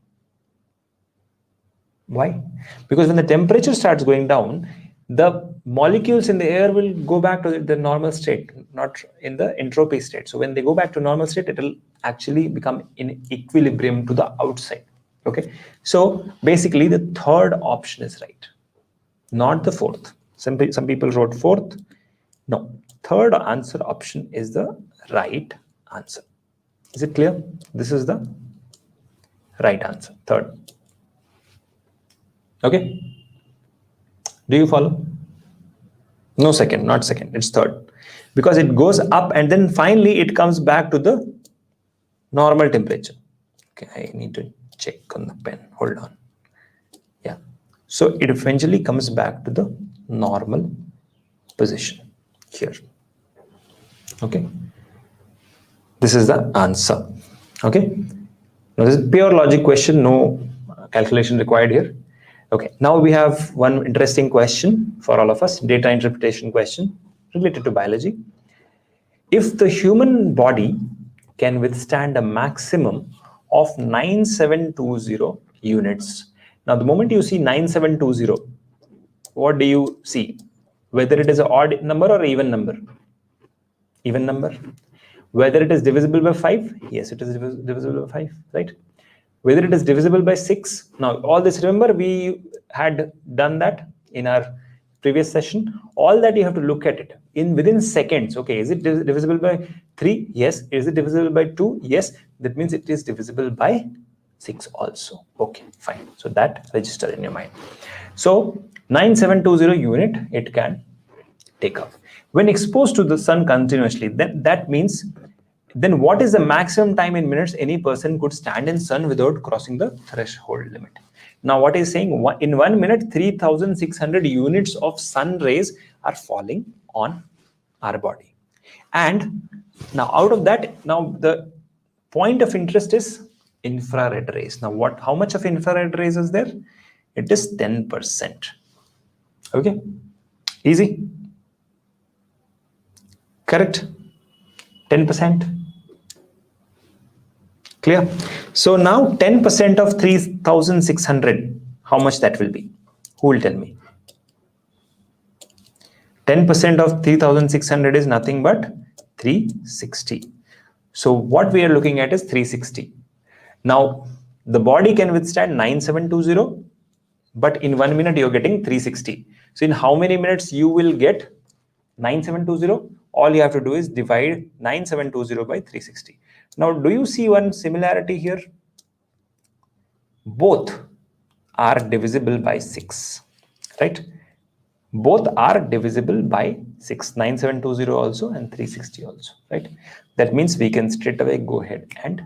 Why? Because when the temperature starts going down, the molecules in the air will go back to the normal state, not in the entropy state. So when they go back to normal state, it will actually become in equilibrium to the outside. Okay. So basically the third option is right, not the fourth. Some people wrote fourth. No, third answer option is the right answer. Is it clear? This is the right answer, third. Okay. Do you follow? No, second, not second, it's third. Because it goes up and then finally it comes back to the normal temperature. Okay, I need to check on the pen. Hold on. Yeah. So it eventually comes back to the normal position here. Okay. This is the answer. Okay. Now this is pure logic question, no calculation required here. Okay, now we have one interesting question for all of us, data interpretation question related to biology. If the human body can withstand a maximum of 9720 units. Now, the moment you see 9720, what do you see? Whether it is an odd number or even number? Even number. Whether it is divisible by 5? Yes, it is divisible by 5, right? Whether it is divisible by 6. Now, all this, remember, we had done that in our previous session. All that you have to look at it in within seconds. Okay, is it divisible by 3? Yes. Is it divisible by 2? Yes. That means it is divisible by 6 also. Okay, fine. So that register in your mind. So 9720 unit it can take up. When exposed to the sun continuously, that means then what is the maximum time in minutes any person could stand in sun without crossing the threshold limit? Now what is saying, in 1 minute 3600 units of sun rays are falling on our body. And now out of that, now the point of interest is infrared rays. Now how much of infrared rays is there? It is 10%. Okay, easy. Correct? 10%. Clear? So now 10% of 3600, how much that will be? Who will tell me? 10% of 3600 is nothing but 360. So what we are looking at is 360. Now the body can withstand 9720, but in 1 minute you're getting 360. So in how many minutes you will get 9720? All you have to do is divide 9720 by 360. Now, do you see one similarity here? Both are divisible by 6, right? Both are divisible by 6, 9720 also and 360 also, right? That means we can straight away go ahead and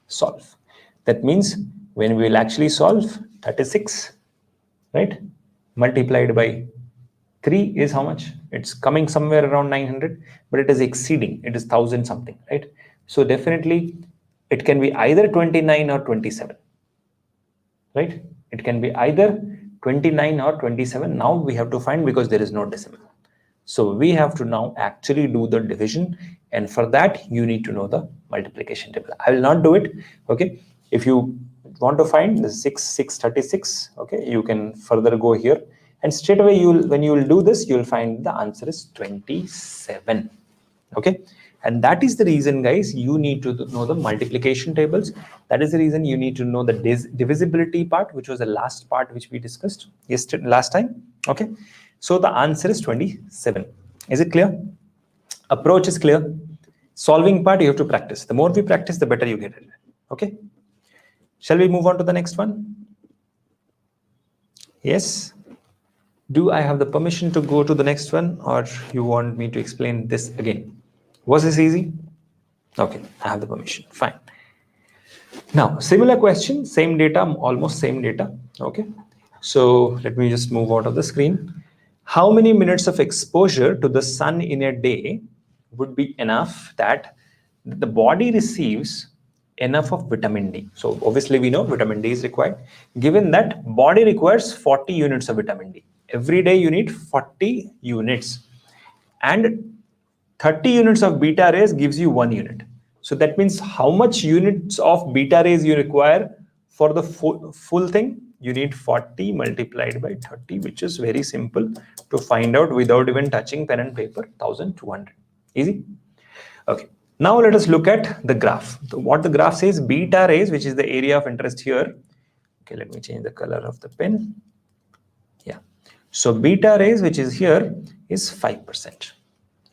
solve. That means when we will actually solve, 36, right? Multiplied by 3 is how much? It's coming somewhere around 900, but it is exceeding. It is 1000 something, right? So definitely it can be either 29 or 27, right? It can be either 29 or 27. Now we have to find, because there is no decimal. So we have to now actually do the division. And for that, you need to know the multiplication table. I will not do it. Okay. If you want to find the 636, okay, you can further go here. And straight away, when you will do this, you will find the answer is 27. Okay. And that is the reason, guys, you need to know the multiplication tables. That is the reason you need to know the divisibility part, which was the last part which we discussed last time. Okay. So the answer is 27. Is it clear? Approach is clear. Solving part, you have to practice. The more we practice, the better you get it. Okay. Shall we move on to the next one? Yes. Do I have the permission to go to the next one, or you want me to explain this again? Was this easy? Okay, I have the permission. Fine. Now, similar question, same data, almost same data. Okay. So let me just move out of the screen. How many minutes of exposure to the sun in a day would be enough that the body receives enough of vitamin D. So obviously we know vitamin D is required. Given that body requires 40 units of vitamin D. Every day you need 40 units. And 30 units of beta rays gives you 1 unit. So that means how much units of beta rays you require for the full thing? You need 40 multiplied by 30, which is very simple to find out without even touching pen and paper, 1200. Easy? Okay. Now let us look at the graph. So what the graph says, beta rays, which is the area of interest here. Okay, let me change the color of the pen. Yeah. So beta rays, which is here, is 5%.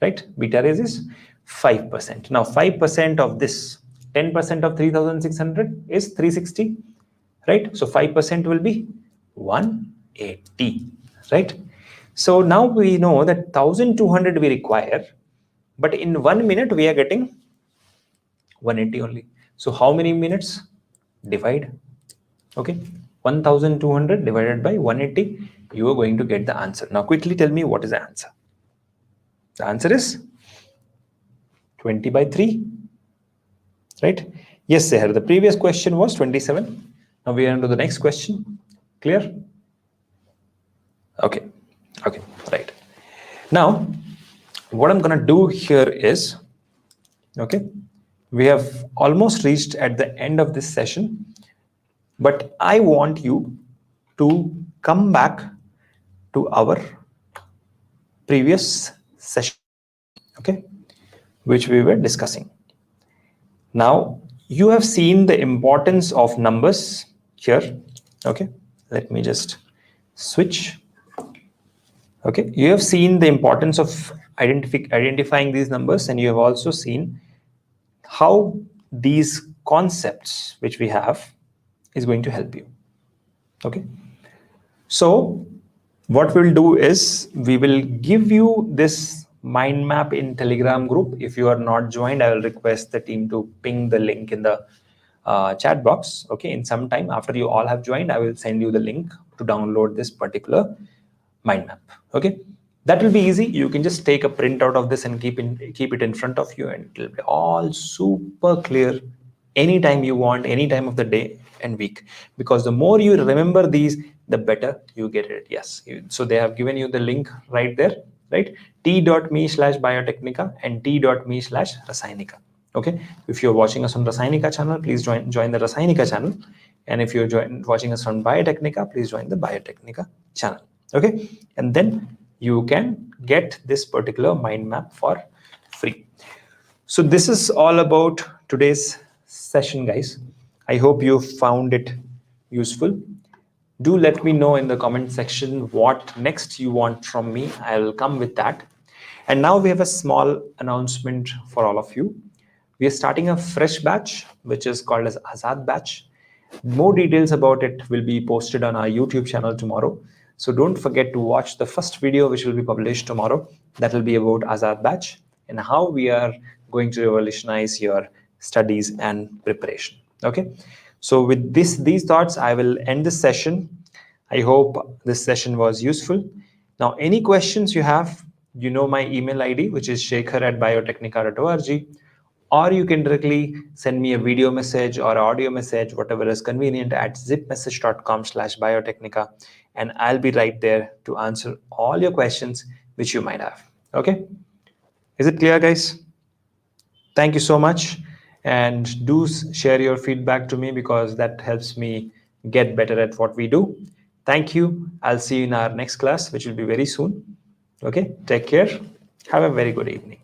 Right? Beta rays is 5%. Now 5% of this, 10% of 3600 is 360. Right? So 5% will be 180. Right? So now we know that 1200 we require, but in 1 minute we are getting 180 only. So how many minutes? Divide. Okay. 1200 divided by 180. You are going to get the answer. Now quickly tell me what is the answer. The answer is 20 by 3. Right? Yes, sir. The previous question was 27. Now we are on to the next question. Clear? Okay. Okay. Right. Now, what I'm going to do here is, okay, we have almost reached at the end of this session, but I want you to come back to our previous session, okay, which we were discussing. Now, you have seen the importance of numbers here, okay. Let me just switch. Okay, you have seen the importance of identifying these numbers, and you have also seen how these concepts which we have is going to help you. Okay, so what we'll do is we will give you this mind map in Telegram group. If you are not joined, I will request the team to ping the link in the chat box. Okay, in some time after you all have joined, I will send you the link to download this particular mind map. Okay, that will be easy. You can just take a printout of this and keep it in front of you, and it will be all super clear anytime you want, any time of the day and week, because the more you remember these, the better you get it. Yes, so they have given you the link right there, right? t.me/biotecnika and t.me/rasainika. Okay, if you're watching us on Rasainika channel, please join the Rasainika channel, and if you're watching us on Biotecnika, please join the Biotecnika channel. Okay, and then you can get this particular mind map for free. So this is all about today's session, guys. I hope you found it useful. Do let me know in the comment section what next you want from me. I'll come with that. And now we have a small announcement for all of you. We are starting a fresh batch, which is called as Azad batch. More details about it will be posted on our YouTube channel tomorrow. So don't forget to watch the first video, which will be published tomorrow. That will be about Azad batch and how we are going to revolutionize your studies and preparation. Okay. So with these thoughts, I will end this session. I hope this session was useful. Now, any questions you have, you know my email ID, which is shekhar@biotecnika.org, or you can directly send me a video message or audio message, whatever is convenient, at zipmessage.com/biotecnika, and I'll be right there to answer all your questions which you might have. Okay? Is it clear, guys? Thank you so much, and do share your feedback to me, because that helps me get better at what we do. Thank you. I'll see you in our next class, which will be very soon. Okay, take care. Have a very good evening.